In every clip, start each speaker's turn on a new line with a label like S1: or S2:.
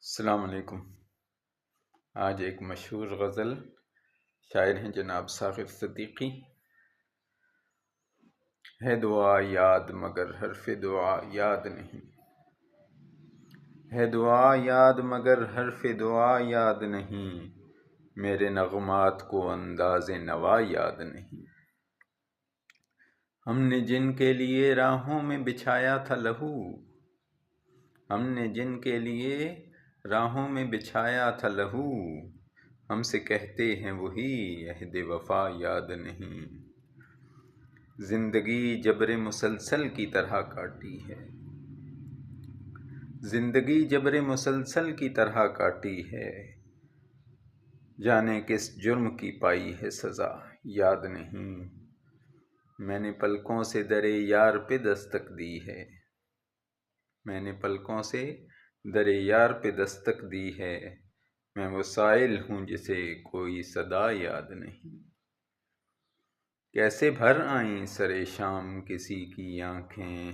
S1: السلام علیکم۔ آج ایک مشہور غزل شاعر ہیں جناب ثاقب صدیقی۔ ہے دعا یاد مگر حرف دعا یاد نہیں، ہے دعا یاد مگر حرف دعا یاد نہیں، میرے نغمات کو انداز نوا یاد نہیں۔ ہم نے جن کے لیے راہوں میں بچھایا تھا لہو، ہم نے جن کے لیے راہوں میں بچھایا تھا لہو، ہم سے کہتے ہیں وہی عہد وفا یاد نہیں۔ زندگی جبر مسلسل کی طرح کاٹی ہے، زندگی جبر مسلسل کی طرح کاٹی ہے، جانے کس جرم کی پائی ہے سزا یاد نہیں۔ میں نے پلکوں سے در یار پہ دستک دی ہے، میں نے پلکوں سے در یار پہ دستک دی ہے، میں وہ سائل ہوں جسے کوئی صدا یاد نہیں۔ کیسے بھر آئیں سر شام کسی کی آنکھیں،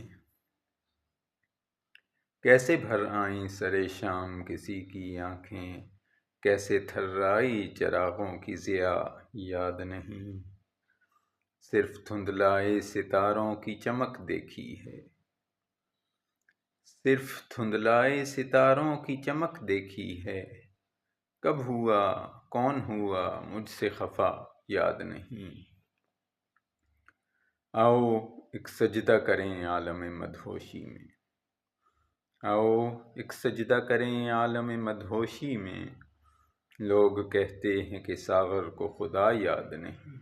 S1: کیسے بھر آئیں سر شام کسی کی آنکھیں، کیسے تھرائی چراغوں کی ضیا یاد نہیں۔ صرف دھندلائے ستاروں کی چمک دیکھی ہے، صرف دھندلائے ستاروں کی چمک دیکھی ہے، کب ہوا کون ہوا مجھ سے خفا یاد نہیں۔ آؤ ایک سجدہ کریں عالم مدہوشی میں، آؤ ایک سجدہ کریں عالم مدہوشی میں، لوگ کہتے ہیں کہ ساغر کو خدا یاد نہیں۔